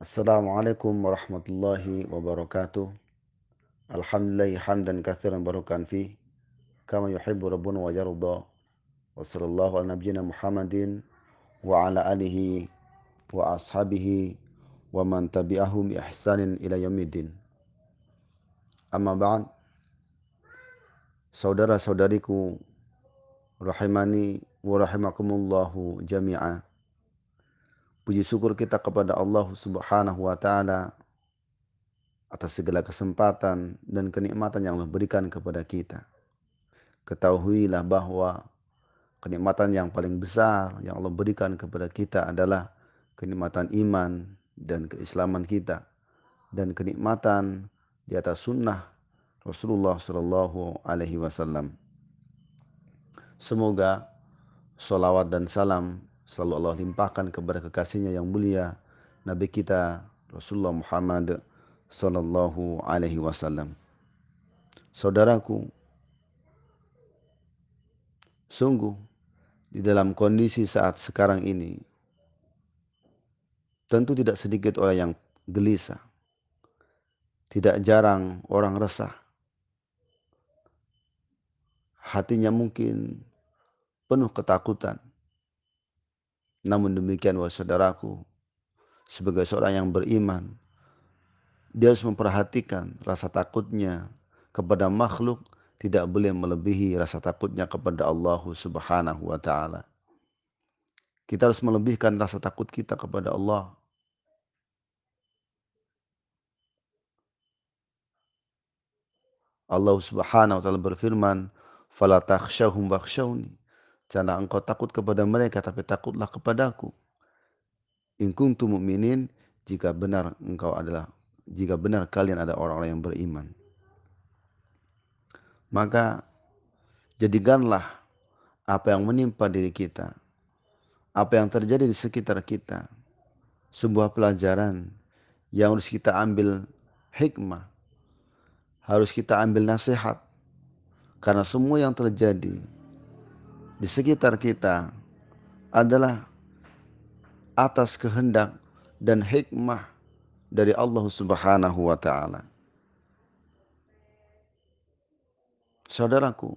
Assalamualaikum warahmatullahi wabarakatuh. Alhamdulillahi hamdan kathiran barakan fih. Kama yuhibbu rabbuna wa yarda. Wa sallallahu ala nabiyyina Muhammadin wa ala alihi wa ashabihi wa man tabi'ahum bi ihsanin ila yaumiddin. Amma ba'd. Saudara-saudariku rahimani wa rahimakumullahu jami'a. Puji syukur kita kepada Allah Subhanahu wa taala atas segala kesempatan dan kenikmatan yang Allah berikan kepada kita. Ketahuilah bahwa kenikmatan yang paling besar yang Allah berikan kepada kita adalah kenikmatan iman dan keislaman kita, dan kenikmatan di atas sunnah Rasulullah Shallallahu Alaihi Wasallam. Semoga salawat dan salam selalu Allah limpahkan kepada kekasihnya yang mulia, Nabi kita Rasulullah Muhammad Sallallahu Alaihi Wasallam. Saudaraku, sungguh di dalam kondisi saat sekarang ini, tentu tidak sedikit orang yang gelisah. Tidak jarang orang resah. Hatinya mungkin penuh ketakutan. Namun demikian, wahai saudaraku, sebagai seorang yang beriman, dia harus memperhatikan rasa takutnya kepada makhluk tidak boleh melebihi rasa takutnya kepada Allah Subhanahu wa taala. Kita harus melebihkan rasa takut kita kepada Allah. Allah Subhanahu wa taala berfirman, "Fala takhshawhum wakhshawni." Jangan engkau takut kepada mereka, tapi takutlah kepadaku. In kuntum mu'minin, jika benar kalian ada orang-orang yang beriman. Maka jadikanlah apa yang menimpa diri kita, apa yang terjadi di sekitar kita, sebuah pelajaran yang harus kita ambil hikmah, harus kita ambil nasihat. Karena semua yang terjadi di sekitar kita adalah atas kehendak dan hikmah dari Allah Subhanahu wa taala. Saudaraku,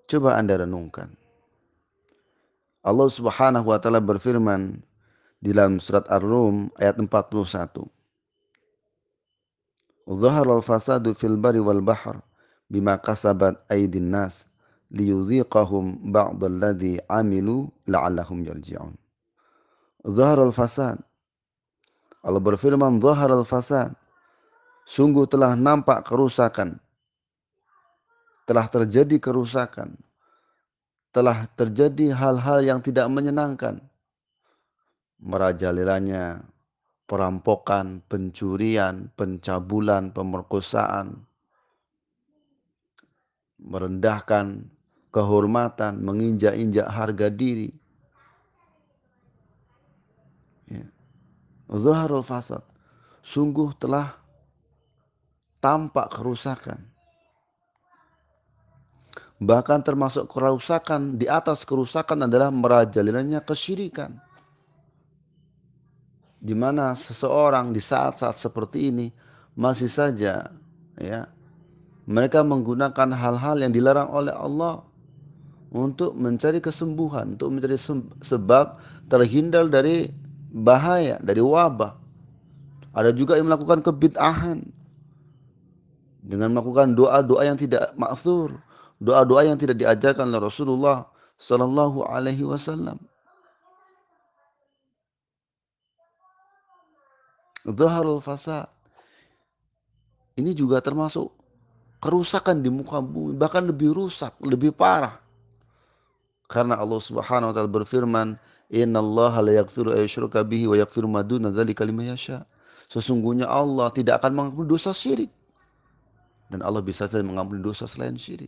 coba Anda renungkan. Allah Subhanahu wa taala berfirman di dalam surat Ar-Rum ayat 41. Dhahara al-fasadu fil bari wal bahr bima kasabat aydin nas liyudhiqahum ba'dalladzi amilu la'allahum yarji'un. Dhahara al-fasad. Allah berfirman, dhahara al-fasad. Sungguh telah nampak kerusakan. Telah terjadi kerusakan. Telah terjadi hal-hal yang tidak menyenangkan. Merajalelanya perampokan, pencurian, pencabulan, pemerkosaan, merendahkan kehormatan, menginjak-injak harga diri. Zaharul fasad. Sungguh telah tampak kerusakan. Bahkan termasuk kerusakan, di atas kerusakan adalah merajalelanya kesyirikan. Di mana seseorang di saat-saat seperti ini masih saja mereka menggunakan hal-hal yang dilarang oleh Allah untuk mencari kesembuhan, untuk mencari sebab terhindar dari bahaya, dari wabah. Ada juga yang melakukan kebid'ahan dengan melakukan doa-doa yang tidak ma'thur, doa-doa yang tidak diajarkan oleh Rasulullah sallallahu alaihi wasallam. Dhaharul fasad. Ini juga termasuk kerusakan di muka bumi, bahkan lebih rusak, lebih parah. Karena Allah Subhanahu wa taala berfirman, "Innallaha la yaghfiru ayyushraka bihi wa yaghfiru ma duna dzalika liman yasha." Sesungguhnya Allah tidak akan mengampuni dosa syirik. Dan Allah bisa saja mengampuni dosa selain syirik.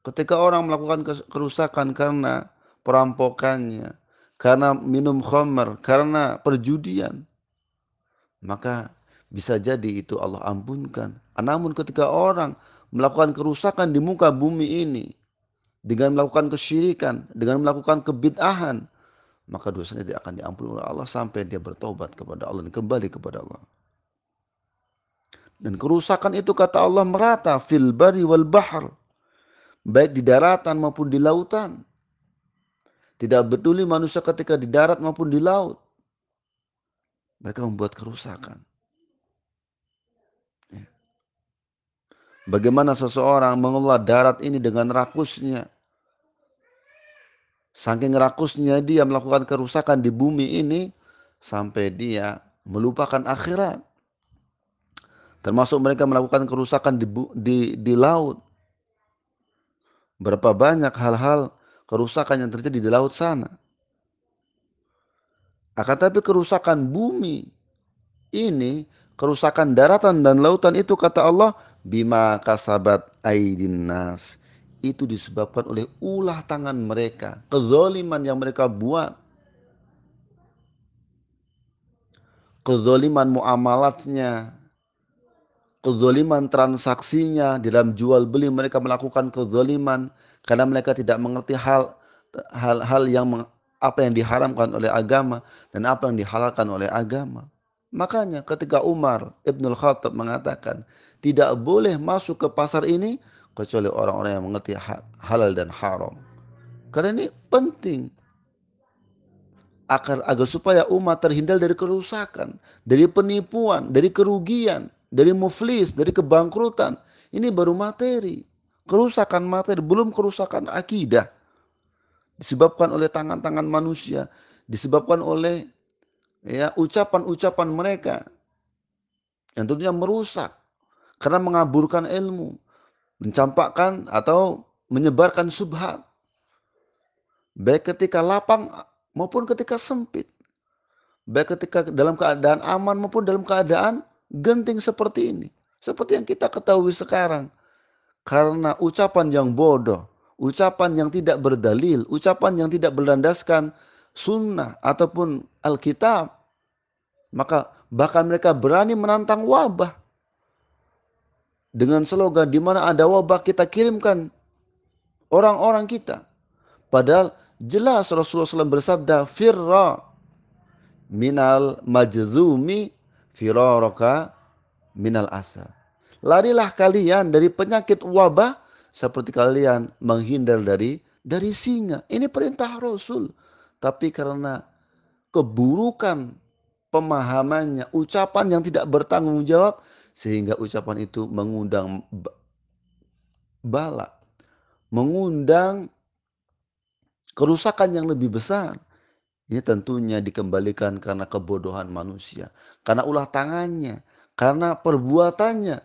Ketika orang melakukan kerusakan karena perampokannya, karena minum khamr, karena perjudian, maka bisa jadi itu Allah ampunkan. Namun ketika orang melakukan kerusakan di muka bumi ini dengan melakukan kesyirikan, dengan melakukan kebid'ahan, maka dosanya tidak akan diampuni oleh Allah sampai dia bertobat kepada Allah dan kembali kepada Allah. Dan kerusakan itu kata Allah merata fil bari wal bahr, baik di daratan maupun di lautan. Tidak peduli manusia ketika di darat maupun di laut, mereka membuat kerusakan. Ya. Bagaimana seseorang mengelola darat ini dengan rakusnya. Saking rakusnya dia melakukan kerusakan di bumi ini sampai dia melupakan akhirat. Termasuk mereka melakukan kerusakan di laut. Berapa banyak hal-hal kerusakan yang terjadi di laut sana. Akan tapi kerusakan bumi ini, kerusakan daratan dan lautan itu kata Allah, bima kasabat aidin nas. Itu disebabkan oleh ulah tangan mereka, kezaliman yang mereka buat, kezaliman muamalatnya, kezaliman transaksinya, dalam jual beli mereka melakukan kezaliman karena mereka tidak mengerti hal-hal apa yang diharamkan oleh agama dan apa yang dihalalkan oleh agama. Makanya ketika Umar Ibnul Khattab mengatakan tidak boleh masuk ke pasar ini kecuali orang-orang yang mengerti halal dan haram. Karena ini penting agar supaya umat terhindar dari kerusakan, dari penipuan, dari kerugian, dari muflis, dari kebangkrutan. Ini baru materi. Kerusakan materi, belum kerusakan akidah. Disebabkan oleh tangan-tangan manusia, disebabkan oleh ucapan-ucapan mereka yang tentunya merusak karena mengaburkan ilmu, mencampakkan atau menyebarkan subhat, baik ketika lapang maupun ketika sempit. Baik ketika dalam keadaan aman maupun dalam keadaan genting seperti ini. Seperti yang kita ketahui sekarang. Karena ucapan yang bodoh, ucapan yang tidak berdalil, ucapan yang tidak berlandaskan sunnah ataupun Alkitab, maka bahkan mereka berani menantang wabah. Dengan slogan di mana ada wabah kita kirimkan orang-orang kita. Padahal jelas Rasulullah SAW bersabda, firra minal majzumi firaraka minal asa. Larilah kalian dari penyakit wabah seperti kalian menghindar dari singa. Ini perintah Rasul. Tapi karena keburukan pemahamannya, ucapan yang tidak bertanggung jawab, sehingga ucapan itu mengundang bala, mengundang kerusakan yang lebih besar. Ini tentunya dikembalikan karena kebodohan manusia, karena ulah tangannya, karena perbuatannya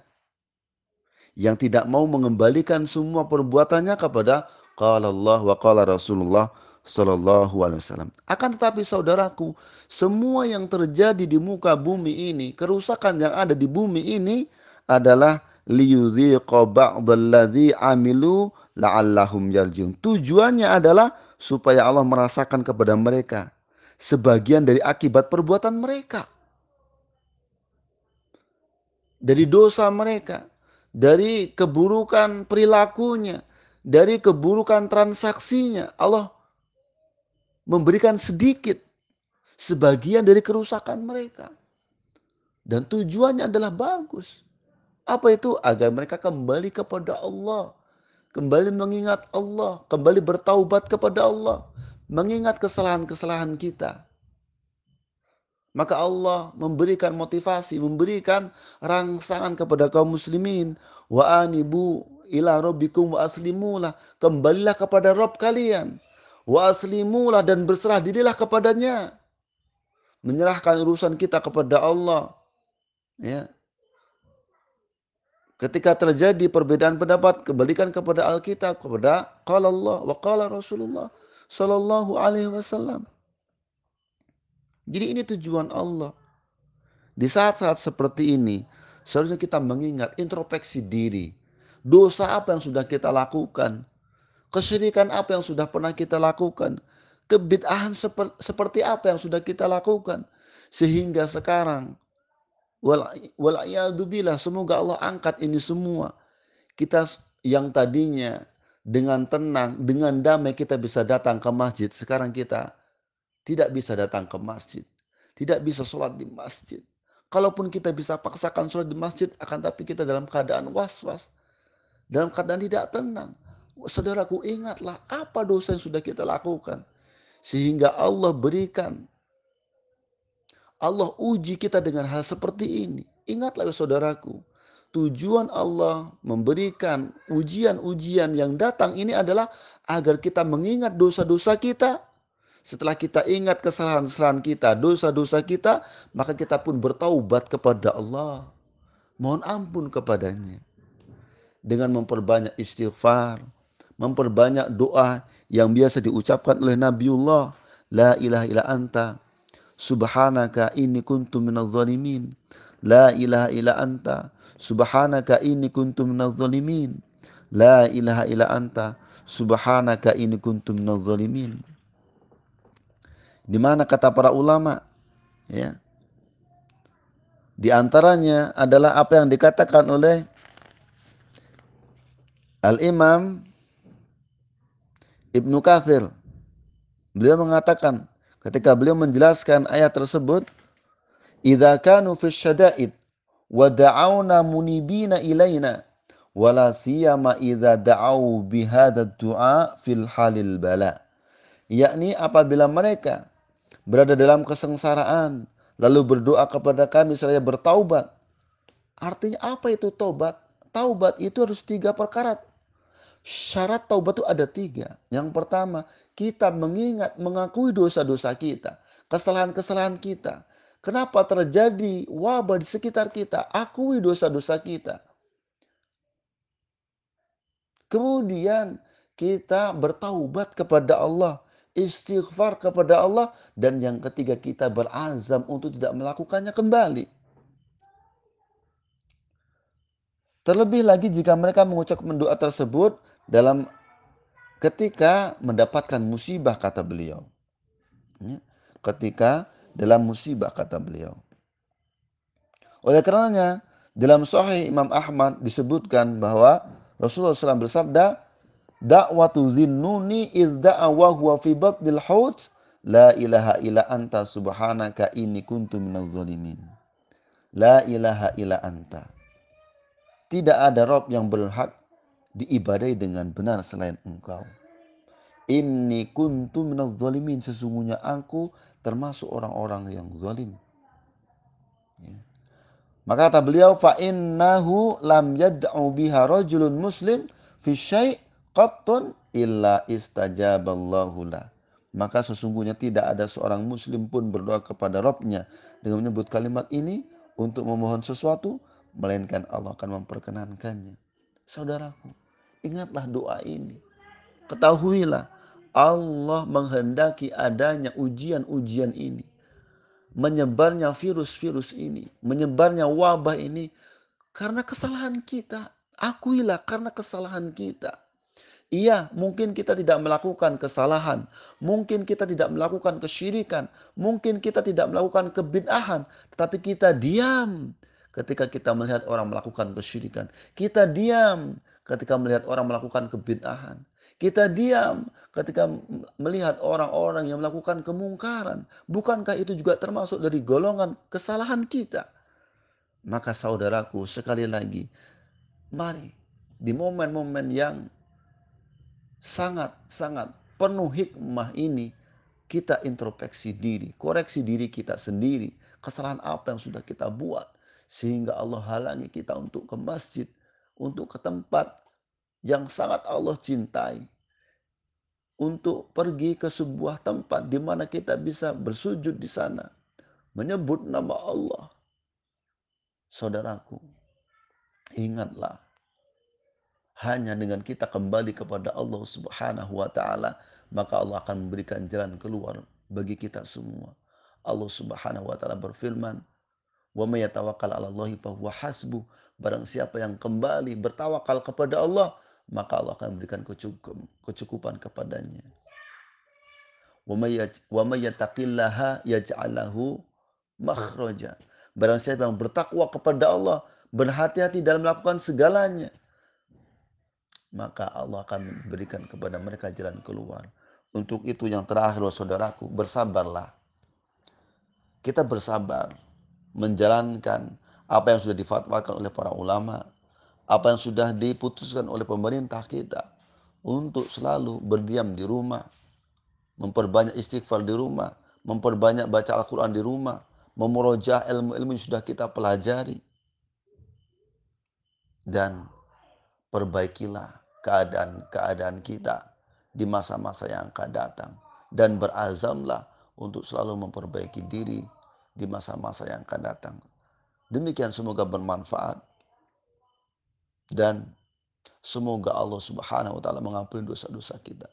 yang tidak mau mengembalikan semua perbuatannya kepada qala Allah wa qala Rasulullah sallallahu alaihi wasallam. Akan tetapi saudaraku, semua yang terjadi di muka bumi ini, kerusakan yang ada di bumi ini adalah liyudhiqa ba'dalladzi amilu la'allahum yarjiun. Tujuannya adalah supaya Allah merasakan kepada mereka sebagian dari akibat perbuatan mereka, dari dosa mereka, dari keburukan perilakunya, dari keburukan transaksinya. Allah memberikan sedikit sebagian dari kerusakan mereka. Dan tujuannya adalah bagus. Apa itu? Agar mereka kembali kepada Allah, kembali mengingat Allah, kembali bertaubat kepada Allah, mengingat kesalahan-kesalahan kita. Maka Allah memberikan motivasi, memberikan rangsangan kepada kaum muslimin. Wa anibu ila rabbikum wa aslimulah. Kembalilah kepada Rabb kalian. Wa aslimulah, dan berserah dirilah kepadanya. Menyerahkan urusan kita kepada Allah. Ya. Ketika terjadi perbedaan pendapat, kembalikan kepada Alkitab, kepada qala Allah wa qala Rasulullah sallallahu alaihi wasallam. Jadi ini tujuan Allah. Di saat-saat seperti ini, seharusnya kita mengingat introspeksi diri. Dosa apa yang sudah kita lakukan? Kesyirikan apa yang sudah pernah kita lakukan? Kebid'ahan seperti apa yang sudah kita lakukan? Sehingga sekarang, wal'iyadzubillah, semoga Allah angkat ini semua. Kita yang tadinya dengan tenang, dengan damai kita bisa datang ke masjid, sekarang kita tidak bisa datang ke masjid, tidak bisa sholat di masjid. Kalaupun kita bisa paksakan sholat di masjid, akan tapi kita dalam keadaan was-was, dalam keadaan tidak tenang. Saudaraku, ingatlah apa dosa yang sudah kita lakukan. Sehingga Allah uji kita dengan hal seperti ini. Ingatlah saudaraku, tujuan Allah memberikan ujian-ujian yang datang ini adalah agar kita mengingat dosa-dosa kita. Setelah kita ingat kesalahan-kesalahan kita, dosa-dosa kita, maka kita pun bertaubat kepada Allah. Mohon ampun kepadanya. Dengan memperbanyak istighfar, memperbanyak doa yang biasa diucapkan oleh Nabiullah. La ilaha illa anta, subhanaka inni kuntu minadh dhalimin. La ilaha illa anta, subhanaka inni kuntu minadh dhalimin. La ilaha illa anta, subhanaka inni kuntu minadh dhalimin. Di mana kata para ulama, ya. Di antaranya adalah apa yang dikatakan oleh Al-Imam Ibnu Katsir. Beliau mengatakan ketika beliau menjelaskan ayat tersebut, idza kanu fi syada'id wa da'awna munibina ilaina wala siyama idza da'au bihadza du'a fil halil bala. Yakni apabila mereka berada dalam kesengsaraan lalu berdoa kepada kami seraya bertaubat. Artinya apa itu taubat? Taubat itu harus 3 perkara. Syarat taubat itu ada 3. Yang pertama, kita mengakui dosa-dosa kita, kesalahan-kesalahan kita. Kenapa terjadi wabah di sekitar kita? Akui dosa-dosa kita. Kemudian kita bertaubat kepada Allah, istighfar kepada Allah, dan yang ketiga kita berazam untuk tidak melakukannya kembali. Terlebih lagi jika mereka mengucapkan doa tersebut dalam ketika mendapatkan musibah, kata beliau. Ketika dalam musibah, kata beliau. Oleh karenanya dalam Sahih Imam Ahmad disebutkan bahwa Rasulullah SAW bersabda, da'watu dhinnuni idh da'a wa huwa fi batnil haut la ilaha illa anta subhanaka inni kuntu minadh dhalimin. La ilaha illa anta. Tidak ada Rabb yang berhak diibadai dengan benar selain Engkau. Inni kuntu minadh dhalimin, sesungguhnya aku termasuk orang-orang yang zalim. Ya. Maka kata beliau, fa innahu lam yad'u biha rajulun muslim fi syai' qattun illa istajaballahu la. Maka sesungguhnya tidak ada seorang muslim pun berdoa kepada Rabbnya dengan menyebut kalimat ini untuk memohon sesuatu, melainkan Allah akan memperkenankannya. Saudaraku, ingatlah doa ini. Ketahuilah, Allah menghendaki adanya ujian-ujian ini. Menyebarnya virus-virus ini, menyebarnya wabah ini karena kesalahan kita. Akuilah karena kesalahan kita. Iya, mungkin kita tidak melakukan kesalahan, mungkin kita tidak melakukan kesyirikan, mungkin kita tidak melakukan kebid'ahan, tetapi kita diam ketika kita melihat orang melakukan kesyirikan. Kita diam ketika melihat orang melakukan kebid'ahan. Kita diam ketika melihat orang-orang yang melakukan kemungkaran. Bukankah itu juga termasuk dari golongan kesalahan kita? Maka saudaraku, sekali lagi, mari di momen-momen yang sangat-sangat penuh hikmah ini, kita introspeksi diri, koreksi diri kita sendiri, kesalahan apa yang sudah kita buat, sehingga Allah halangi kita untuk ke masjid, untuk ke tempat yang sangat Allah cintai, untuk pergi ke sebuah tempat di mana kita bisa bersujud di sana, menyebut nama Allah. Saudaraku, ingatlah, hanya dengan kita kembali kepada Allah Subhanahu wa taala, maka Allah akan memberikan jalan keluar bagi kita semua. Allah Subhanahu wa taala berfirman, "Wa may yatawakkal 'alallahi fahuwa hasbuh." Barang siapa yang kembali bertawakal kepada Allah, maka Allah akan memberikan kecukupan kepadanya. Wa may yattaqillaha yaj'al lahu makhraja. Barang siapa yang bertakwa kepada Allah, berhati-hati dalam melakukan segalanya, maka Allah akan memberikan kepada mereka jalan keluar. Untuk itu yang terakhir, saudaraku, bersabarlah. Kita bersabar menjalankan apa yang sudah difatwakan oleh para ulama, apa yang sudah diputuskan oleh pemerintah kita untuk selalu berdiam di rumah, memperbanyak istighfar di rumah, memperbanyak baca Al-Quran di rumah, memurojaah ilmu-ilmu yang sudah kita pelajari, dan perbaikilah keadaan-keadaan kita di masa-masa yang akan datang. Dan berazamlah untuk selalu memperbaiki diri di masa-masa yang akan datang. Demikian, semoga bermanfaat dan semoga Allah Subhanahu wa taala mengampuni dosa-dosa kita.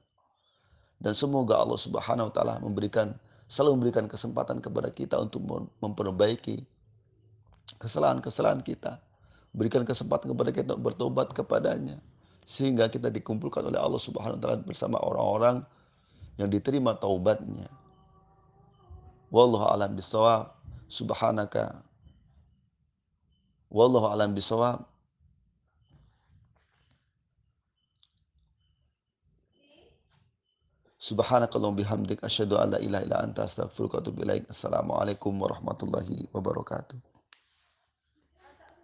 Dan semoga Allah Subhanahu wa taala selalu memberikan kesempatan kepada kita untuk memperbaiki kesalahan-kesalahan kita. Berikan kesempatan kepada kita untuk bertobat kepadanya, sehingga kita dikumpulkan oleh Allah Subhanahu wa taala bersama orang-orang yang diterima taubatnya. Wallahu a'lam bishawab. Subhanaka wallahu a'lam bishawab. Subhanakallahumma bihamdik asyhadu an la ilaha illa anta astaghfiruka wa atubu ilaik. Assalamualaikum warahmatullahi wabarakatuh.